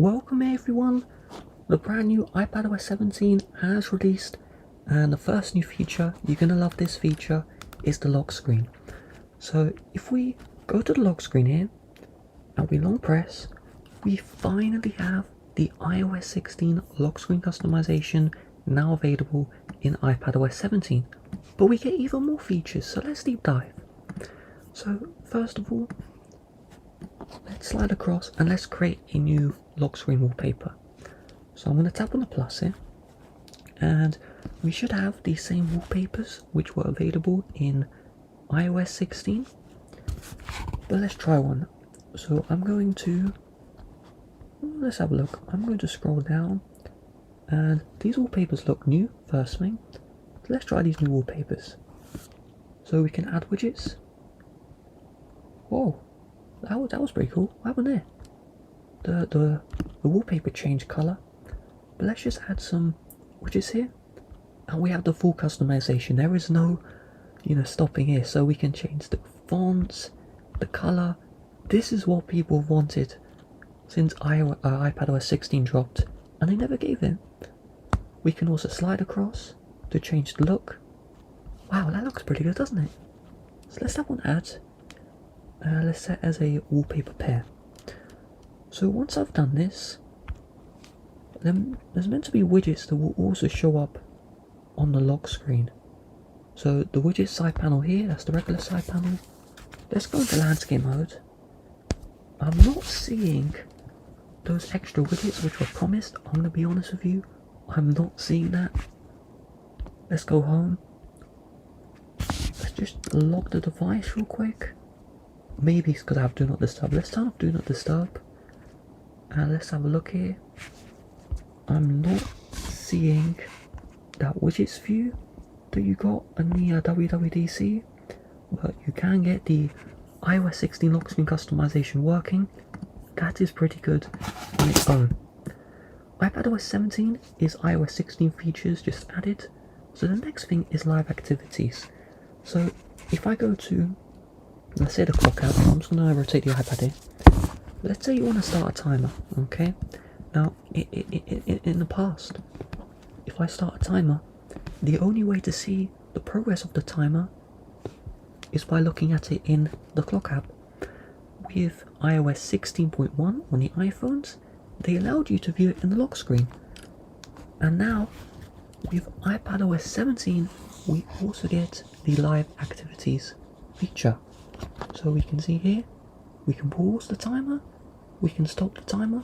Welcome everyone! The brand new iPadOS 17 has released, and the first new feature, you're gonna love this feature, is the lock screen. So if we go to the lock screen here, and we long press, we finally have the iOS 16 lock screen customization now available in iPadOS 17. But we get even more features, so let's deep dive. So first of all, let's slide across and let's create a new lock screen wallpaper. So I'm going to tap on the plus here, and we should have the same wallpapers which were available in iOS 16. But let's try one. So I'm going to, let's have a look. I'm going to scroll down, and these wallpapers look new, first thing. So let's try these new wallpapers. So we can add widgets. Whoa, that was pretty cool. What happened there? The wallpaper changed colour. But let's just add some widgets here, and we have the full customization. There is no, stopping here. So we can change the fonts, the colour. This is what people wanted since iPadOS 16 dropped, and they never gave it. We can also slide across to change the look. Wow, that looks pretty good, doesn't it? So let's have one add. Let's set as a wallpaper pair. So once I've done this, then there's meant to be widgets that will also show up on the lock screen. So the widget side panel here, that's the regular side panel. Let's go into landscape mode. I'm not seeing those extra widgets which were promised. I'm going to be honest with you, I'm not seeing that. Let's go home. Let's just lock the device real quick. Maybe it's because I have Do Not Disturb. Let's turn off Do Not Disturb. And let's have a look here. I'm not seeing that widgets view that you got in the WWDC. But you can get the iOS 16 lock screen customization working. That is pretty good on its own. iPadOS 17 is iOS 16 features just added. So the next thing is live activities. So if I go to, let's say the clock app, I'm just going to rotate the iPad here. Let's say you want to start a timer, okay? Now, in the past, if I start a timer, the only way to see the progress of the timer is by looking at it in the clock app. With iOS 16.1 on the iPhones, they allowed you to view it in the lock screen. And now, with iPadOS 17, we also get the live activities feature. So we can see here, we can pause the timer, we can stop the timer,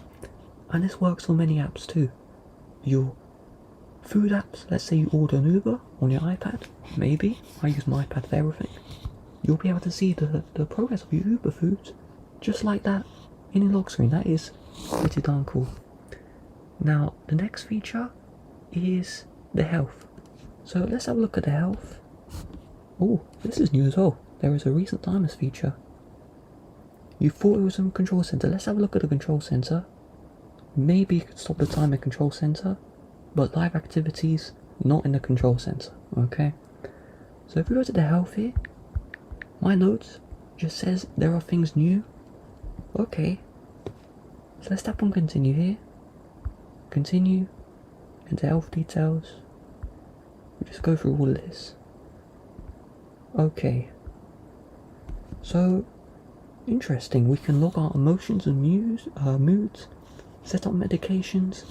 and this works for many apps too. Your food apps, let's say you order an Uber on your iPad, maybe, I use my iPad for everything, you'll be able to see the progress of your Uber foods just like that in the lock screen. That is pretty darn cool. Now, the next feature is the health. So let's have a look at the health. Oh, this is new as well. There is a recent timers feature. You thought it was in control center. Let's have a look at the control center. Maybe you could stop the timer control center, but live activities not in the control center. Okay. So if we go to the health here, my notes just says there are things new. Okay. So let's tap on continue here. Continue into health details. We just go through all of this. Okay. So, interesting, we can log our emotions and moods, set up medications.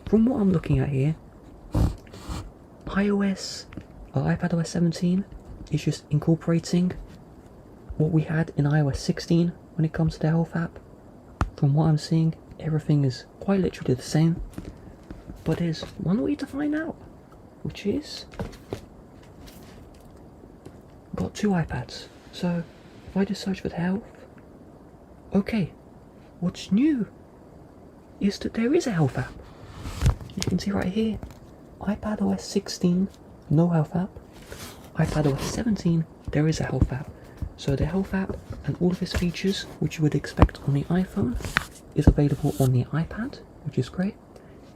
From what I'm looking at here, iPadOS 17 is just incorporating what we had in iOS 16 when it comes to the health app. From what I'm seeing, everything is quite literally the same. But there's one way to find out, which is, got two iPads. So if I just search for the health, okay, what's new is that there is a health app. You can see right here, iPadOS 16, no health app. iPadOS 17, there is a health app. So the health app and all of its features, which you would expect on the iPhone, is available on the iPad, which is great.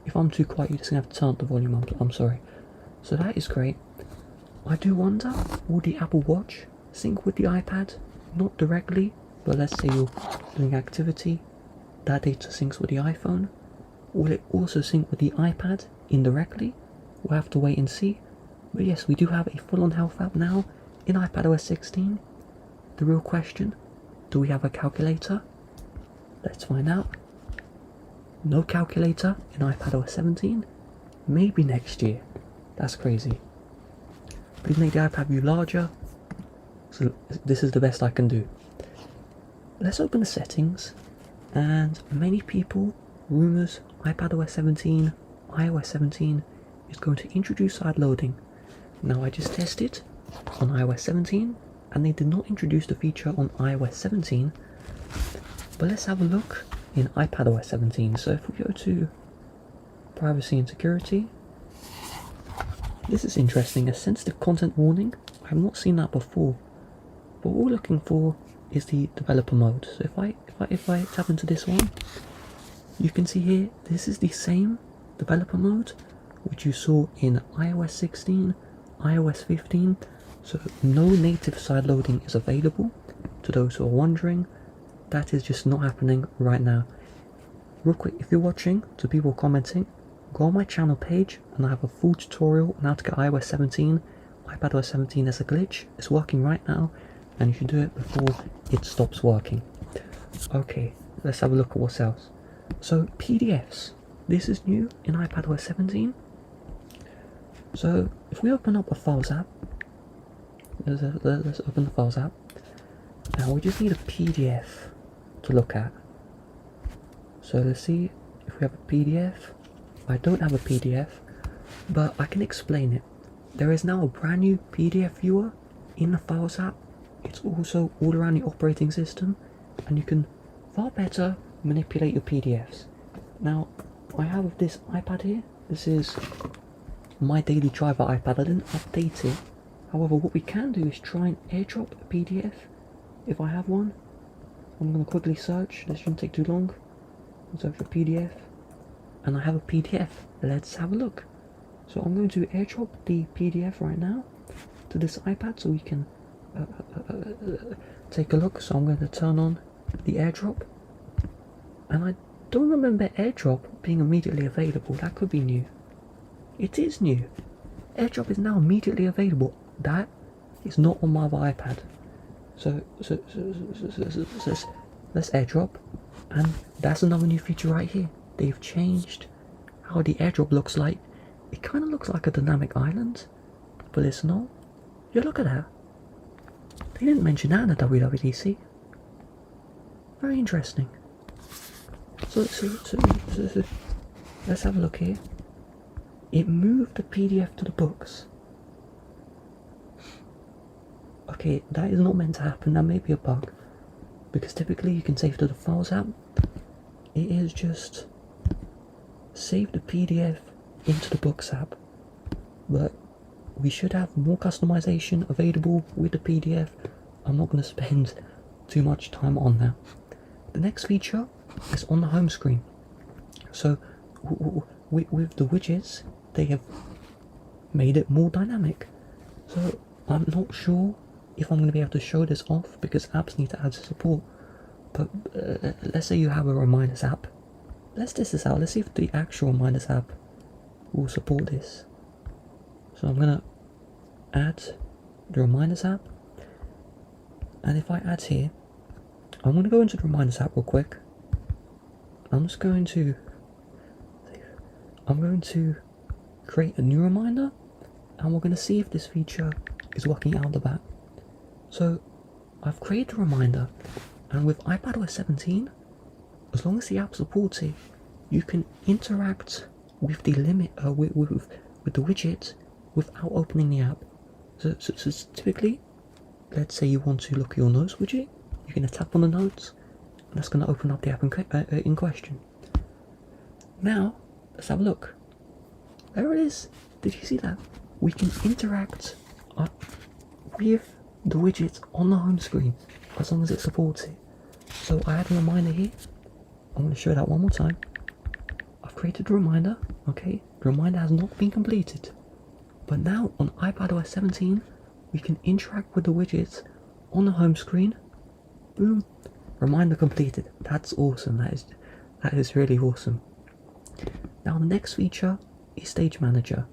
If I'm too quiet, you're just going to have to turn up the volume, I'm sorry. So that is great. I do wonder, will the Apple Watch sync with the iPad? Not directly, but let's say you're doing activity, that data syncs with the iPhone. Will it also sync with the iPad indirectly? We'll have to wait and see. But yes, we do have a full-on health app now in iPadOS 16. The real question, do we have a calculator? Let's find out. No calculator in iPadOS 17. Maybe next year. That's crazy. Please make the iPad view larger. So this is the best I can do. Let's open the settings. And many people, rumors, iPadOS 17, iOS 17 is going to introduce side loading. Now I just tested on iOS 17 and they did not introduce the feature on iOS 17. But let's have a look in iPadOS 17. So if we go to privacy and security, this is interesting, a sensitive content warning. I have not seen that before. But what we're looking for is the developer mode. So if I tap into this one, you can see here, this is the same developer mode which you saw in iOS 16, iOS 15. So no native side loading is available. To those who are wondering, that is just not happening right now. Real quick, if you're watching, to people commenting, go on my channel page and I have a full tutorial on how to get iOS 17, iPadOS 17 as a glitch. It's working right now and you should do it before it stops working. Okay, let's have a look at what's else. So PDFs, this is new in iPadOS 17. So if we open up a Files app, let's open the Files app. Now we just need a PDF to look at. So let's see if we have a PDF. I don't have a PDF, but I can explain it. There is now a brand new PDF viewer in the Files app. It's also all around the operating system and you can far better manipulate your PDFs. Now I have this iPad here. This is my daily driver iPad. I didn't update it. However, what we can do is try and airdrop a PDF if I have one. I'm going to quickly search. This shouldn't take too long. Search for PDF. And I have a PDF. Let's have a look. So I'm going to airdrop the PDF right now to this iPad so we can take a look. So I'm going to turn on the airdrop. And I don't remember airdrop being immediately available. That could be new. It is new. Airdrop is now immediately available. That is not on my iPad. So let's airdrop. And that's another new feature right here. They've changed how the airdrop looks like. It kind of looks like a dynamic island, but it's not. Yeah, look at that. They didn't mention that in the WWDC. Very interesting. So let's have a look here. It moved the PDF to the books. Okay, that is not meant to happen. That may be a bug. Because typically you can save to the Files app. It is just save the PDF into the Books app. But we should have more customization available with the PDF. I'm not going to spend too much time on that. The next feature is on the home screen. So with the widgets, they have made it more dynamic. So I'm not sure if I'm going to be able to show this off because apps need to add support. But let's say you have a Reminders app. Let's test this out. Let's see if the actual Reminders app will support this. So I'm going to add the Reminders app. And if I add here, I'm going to go into the Reminders app real quick. I'm going to create a new reminder and we're going to see if this feature is working out the back. So I've created a reminder, and with iPadOS 17, as long as the app supports it, you can interact with the with the widget without opening the app. So typically, let's say you want to look at your notes widget, you're going to tap on the notes, and that's going to open up the app in question. Now, let's have a look. There it is. Did you see that? We can interact with the widgets on the home screen as long as it supports it. So I had a reminder here. I'm going to show that one more time. I've created a reminder. Okay, the reminder has not been completed. But now on iPadOS 17, we can interact with the widgets on the home screen. Boom, reminder completed. That's awesome. That is really awesome. Now the next feature is Stage Manager.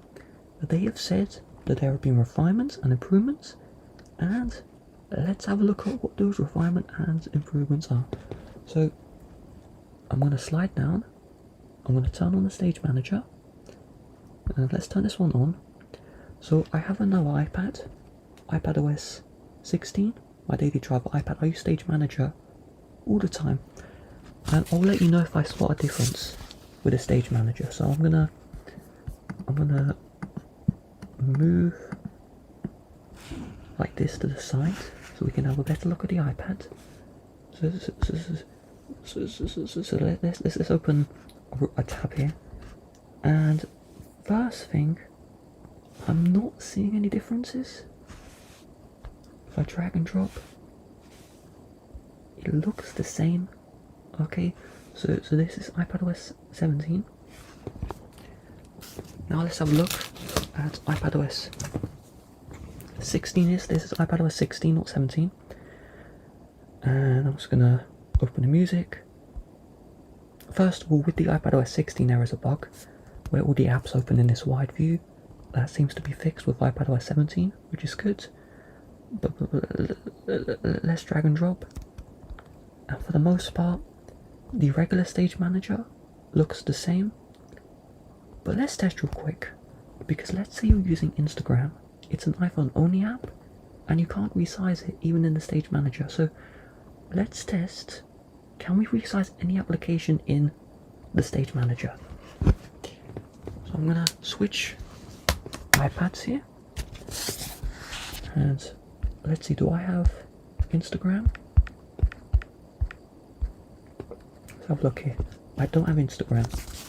They have said that there have been refinements and improvements, and let's have a look at what those refinements and improvements are. So I'm going to slide down, I'm going to turn on the Stage Manager, and let's turn this one on. So I have another iPad, iPadOS 16, my daily driver iPad. I use Stage Manager all the time, and I'll let you know if I spot a difference with a Stage Manager. So I'm gonna move like this to the side so we can have a better look at the iPad. So let's open a tab here, and first thing, I'm not seeing any differences. If I drag and drop, it looks the same. Okay, so this is iPadOS 17. Now let's have a look at iPadOS 16. This is iPadOS 16, not 17. And I'm just gonna open the music. First of all, with the iPadOS 16 there is a bug where all the apps open in this wide view. That seems to be fixed with iPadOS 17, which is good. But let's drag and drop. And for the most part, the regular Stage Manager looks the same. But let's test real quick, because let's say you're using Instagram. It's an iPhone only app, and you can't resize it even in the Stage Manager. So let's test, can we resize any application in the Stage Manager? So I'm gonna switch iPads here, and let's see, do I have Instagram? Let's have a look here. I don't have Instagram.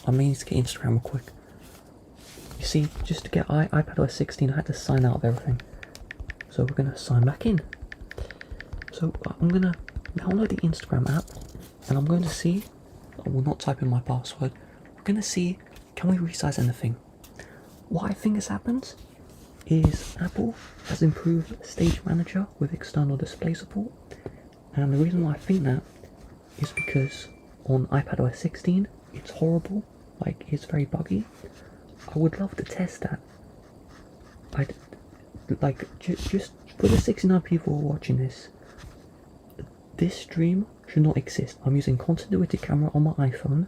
I may need to get Instagram real quick. You see, just to get iPadOS 16, I had to sign out of everything. So we're going to sign back in. So I'm going to download the Instagram app, and I'm going to see, I will not type in my password, we're going to see, can we resize anything? What I think has happened is Apple has improved Stage Manager with external display support, and the reason why I think that is because on iPadOS 16 it's horrible, like it's very buggy. I would love to test that. Just for the 69 people who are watching this, this stream should not exist. I'm using continuity camera on my iPhone,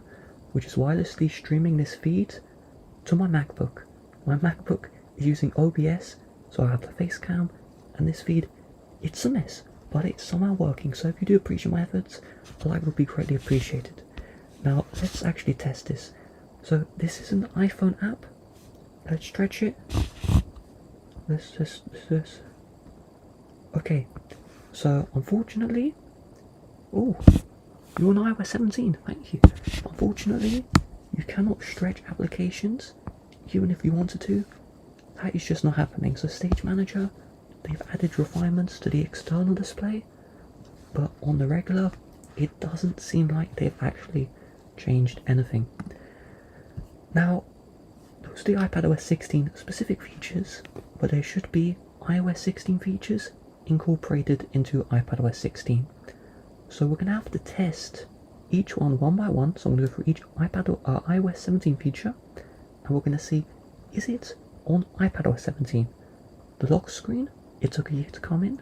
which is wirelessly streaming this feed to my MacBook. My MacBook is using OBS, so I have the face cam and this feed. It's a mess, but it's somehow working. So if you do appreciate my efforts, a like would be greatly appreciated. Now let's actually test this. So this is an iPhone app. Let's stretch it. This. Okay. So unfortunately, oh, you're on iOS 17. Thank you. Unfortunately, you cannot stretch applications, even if you wanted to. That is just not happening. So Stage Manager, they've added refinements to the external display, but on the regular, it doesn't seem like they've actually changed anything. Now, those are the iPadOS 16 specific features, but there should be iOS 16 features incorporated into iPadOS 16. So we're going to have to test each one by one. So I'm going to go through each iOS 17 feature, and we're going to see, is it on iPadOS 17? The lock screen, it took a year to come in.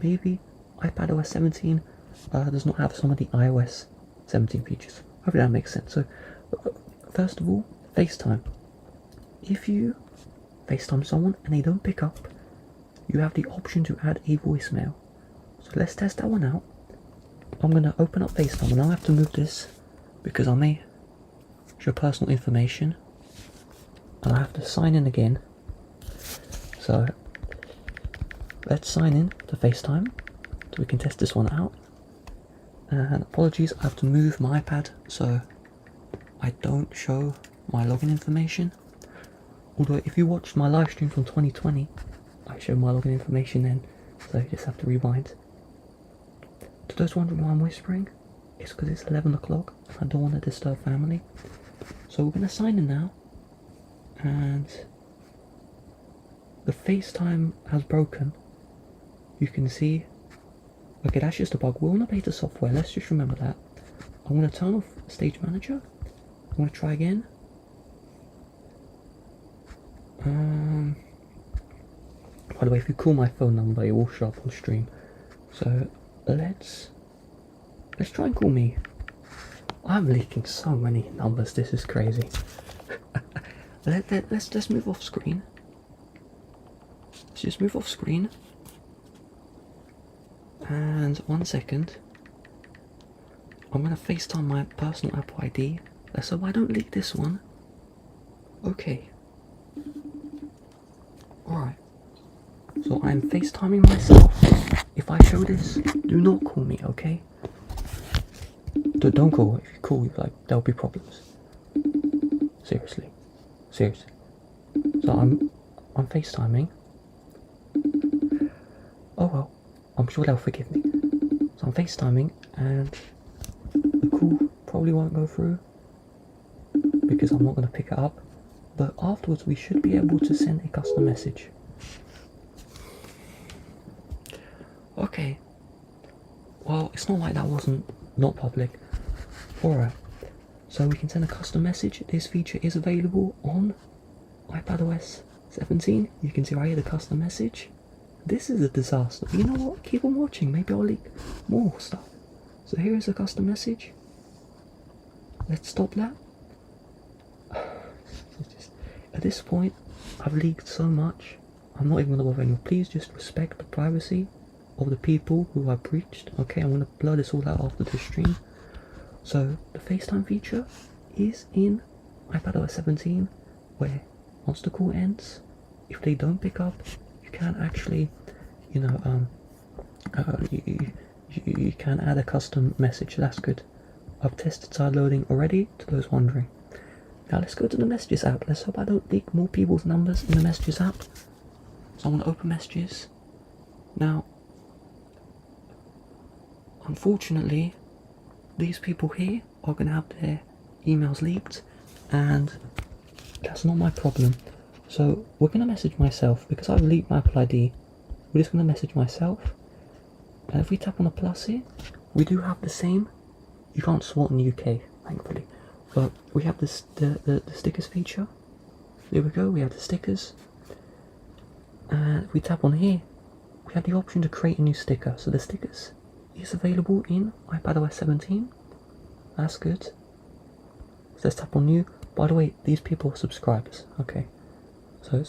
Maybe iPadOS 17 does not have some of the iOS 17 features. Hopefully that makes sense. So first of all, FaceTime. If you FaceTime someone and they don't pick up, you have the option to add a voicemail. So let's test that one out. I'm going to open up FaceTime, and I'll have to move this because I may show personal information, and I have to sign in again. So let's sign in to FaceTime so we can test this one out. And apologies, I have to move my iPad so I don't show my login information. Although if you watched my live stream from 2020, I showed my login information then, so you just have to rewind. To those wondering why I'm whispering, it's because it's 11 o'clock and I don't want to disturb family. So we're going to sign in now, and the FaceTime has broken. You can see, okay, that's just a bug. We're on a beta software, let's just remember that. I'm going to turn off Stage Manager. I'm want to try again. By the way, if you call my phone number, it will show up on stream. So let's try and call me. I'm leaking so many numbers. This is crazy. Let's move off screen. Let's just move off screen. And 1 second. I'm gonna FaceTime my personal Apple ID. So I don't leak this one. Okay. Alright. So I'm FaceTiming myself. If I show this, do not call me, okay? Don't call. If you call, like, there'll be problems. Seriously. So I'm FaceTiming. Oh well, I'm sure they'll forgive me. So I'm FaceTiming and the call probably won't go through because I'm not going to pick it up. But afterwards we should be able to send a custom message. Okay. Well, it's not like that wasn't not public. Alright. So we can send a custom message. This feature is available on iPadOS 17. You can see right here the custom message. This is a disaster. You know what? Keep on watching. Maybe I'll leak more stuff. So here is a custom message. Let's stop that. At this point, I've leaked so much. I'm not even going to bother anymore. Please just respect the privacy of the people who I breached. Okay, I'm going to blur this all out after this stream. So the FaceTime feature is in iPadOS 17, where once the call ends, if they don't pick up, you can actually, you can add a custom message. That's good. I've tested side loading already, to those wondering. Now let's go to the Messages app. Let's hope I don't leak more people's numbers in the Messages app. So I'm going to open Messages. Now, unfortunately, these people here are going to have their emails leaked, and that's not my problem. So we're going to message myself, because I've leaked my Apple ID. We're just going to message myself, and if we tap on the plus here, we do have the same. You can't swap in the UK, thankfully, but we have this the stickers feature. There we go. We have the stickers, and if we tap on here, we have the option to create a new sticker. So the stickers is available in iPadOS 17. That's good. So let's tap on new. By the way, these people are subscribers. Okay, so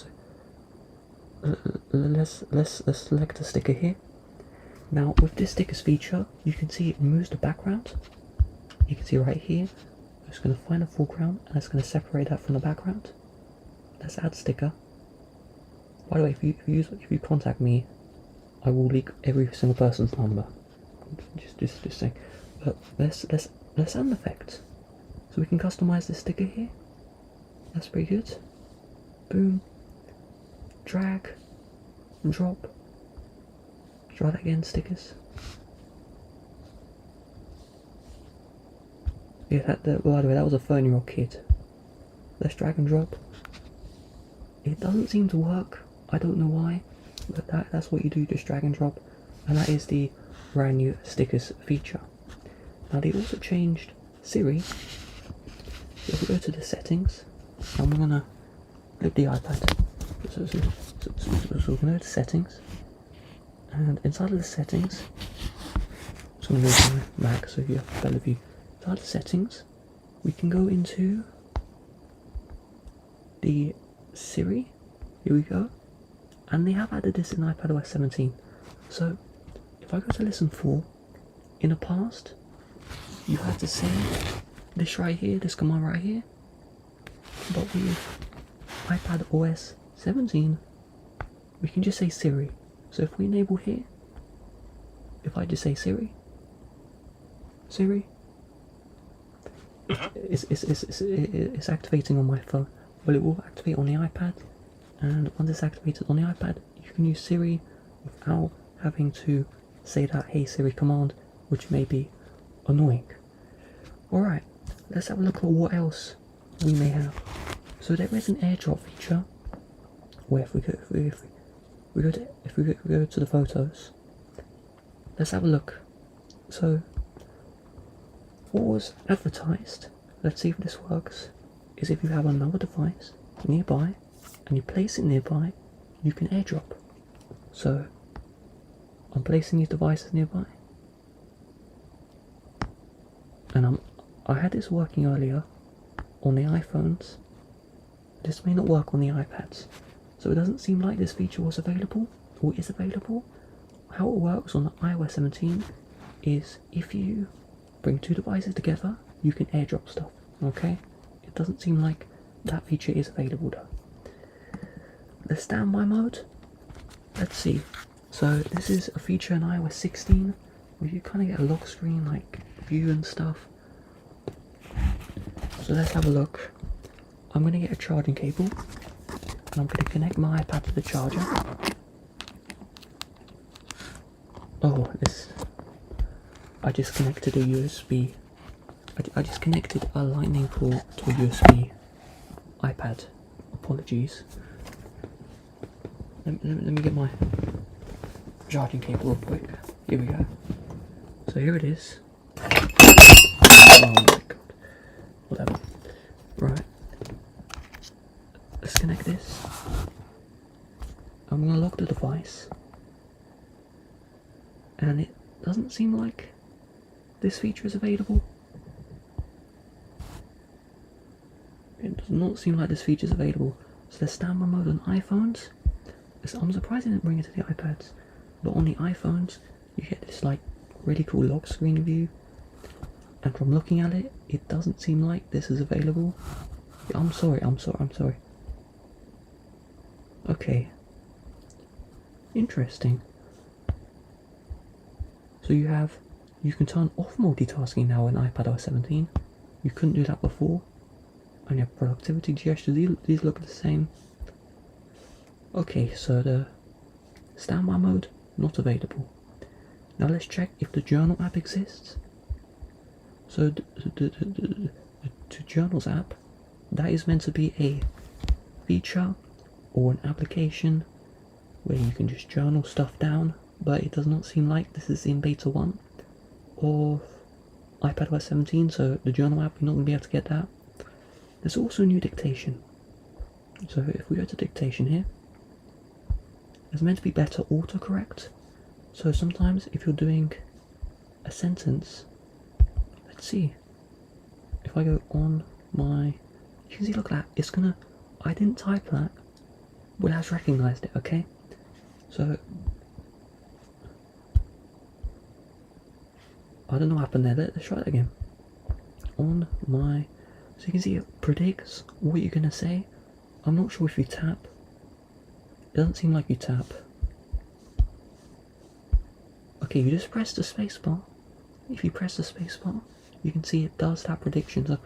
let's select a sticker here. Now with this stickers feature, you can see it removes the background. You can see right here. It's going to find a foreground and it's going to separate that from the background. Let's add sticker. By the way, if you contact me, I will leak every single person's number. Just saying. But let's add effect. So we can customize this sticker here. That's pretty good. Boom. Drag. And drop. Try that again, stickers. Yeah, by the way, that was a 13-year-old kid. Let's drag and drop. It doesn't seem to work. I don't know why. But that's what you do, just drag and drop. And that is the brand new stickers feature. Now they also changed Siri. So if we go to the settings, and we're gonna flip the iPad. So we're gonna go to settings, and inside of the settings, so I'm gonna go to my Mac so you have a better view. Inside the settings, we can go into the Siri. Here we go, and they have added this in iPadOS 17. So if I go to listen for, in the past, you had to say this right here, this command right here, but with iPadOS 17, we can just say Siri. So if we enable here, if I just say Siri, it's activating on my phone. Well, it will activate on the iPad, and once it's activated on the iPad, you can use Siri without having to say that "Hey Siri" command, which may be annoying. Alright, let's have a look at what else we may have. So there is an Airdrop feature where if we go to the photos, let's have a look. So what was advertised let's see if this works, is if you have another device nearby and you place it nearby, you can airdrop. So I'm placing these devices nearby, and I had this working earlier on the iPhones. This may not work on the iPads, so it doesn't seem like this feature was available or is available. How it works on the iOS 17 is if you bring two devices together, you can airdrop stuff, okay? It doesn't seem like that feature is available though. The standby mode, let's see. So this is a feature in iOS 16 where you kind of get a lock screen like view and stuff. So let's have a look. I'm going to get a charging cable and I'm going to connect my iPad to the charger. Oh, I just connected a USB. I just connected a lightning port to a USB iPad. Apologies. Let me get my charging cable real quick. Here we go. So here it is. Oh my god. Whatever. Right. Let's connect this. I'm going to lock the device. And it doesn't seem like this feature is available. It does not seem like this feature is available. So there's standby mode on iPhones. I'm surprised they didn't bring it to the iPads. But on the iPhones, you get this like really cool lock screen view. And from looking at it, it doesn't seem like this is available. Yeah, I'm sorry. Okay. Interesting. So you can turn off multitasking now in iPadOS 17. You couldn't do that before. And your productivity gestures, these look the same. Okay, so the standby mode, not available. Now let's check if the journal app exists. So the journals app, that is meant to be a feature or an application where you can just journal stuff down, but it does not seem like this is in beta 1 of iPadOS 17, so the journal app, you're not going to be able to get that. There's also new dictation. So if we go to dictation here, there's meant to be better autocorrect. So sometimes if you're doing a sentence, let's see, if I go on my, you can see, look at that, it's gonna, I didn't type that, but it has recognised it, okay? So, I don't know what happened there, let's try it again. On my, so you can see it predicts what you're gonna say. I'm not sure if you tap, it doesn't seem like you tap. Okay, you just press the spacebar. If you press the spacebar, you can see it does that prediction. So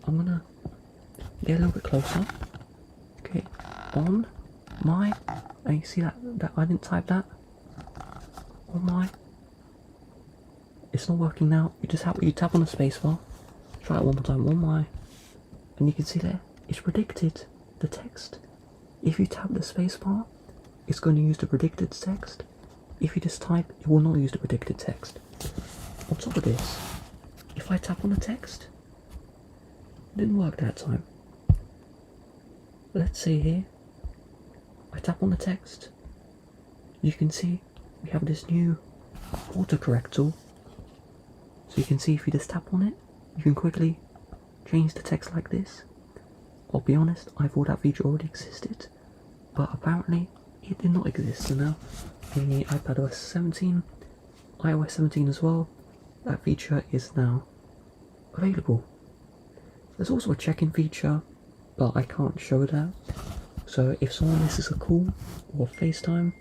I'm gonna get a little bit closer. Okay, on my, and you see that I didn't type that. On my, it's not working now. You just you tap on the spacebar. Try it one more time. On my, and you can see there it's predicted the text. If you tap the spacebar, it's going to use the predicted text. If you just type, it will not use the predicted text. On top of this, if I tap on the text, it didn't work that time. Let's see here, I tap on the text, you can see we have this new autocorrect tool. So you can see if you just tap on it, you can quickly change the text like this. I'll be honest, I thought that feature already existed, but apparently it did not exist. So now in the iPadOS 17, iOS 17 as well, that feature is now available. There's also a check-in feature, but I can't show that. So if someone misses a call or FaceTime,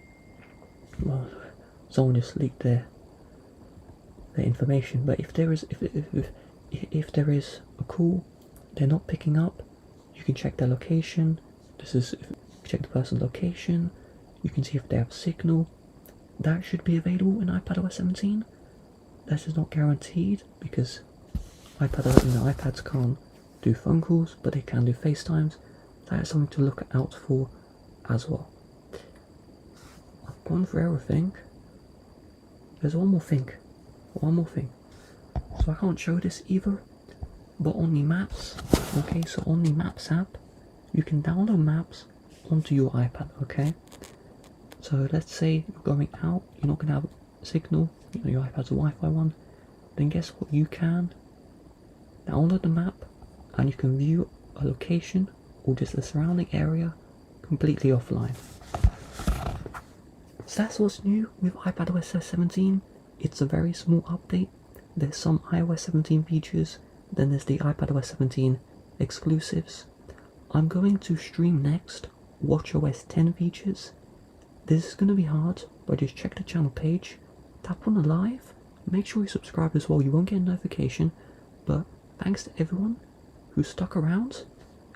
well, someone just leaked their information. But if there is if there is a call they're not picking up, you can check their location. This is if you check the person's location. You can see if they have signal. That should be available in iPadOS 17. That is not guaranteed because iPads can't do phone calls, but they can do FaceTimes. That is something to look out for as well. I've gone for everything. There's one more thing. So I can't show this either, but on the Maps, okay, so on the Maps app, you can download Maps onto your iPad, okay? So let's say you're going out, you're not going to have a signal, you know, your iPad's a Wi-Fi one, then guess what, you can download the map and you can view a location or just the surrounding area completely offline. So that's what's new with iPadOS 17. It's a very small update. There's some iOS 17 features, then there's the iPadOS 17 exclusives. I'm going to stream next watchOS 10 features. This is going to be hard, but just check the channel page, tap on the live, make sure you subscribe as well, you won't get a notification, but thanks to everyone who stuck around.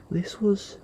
This was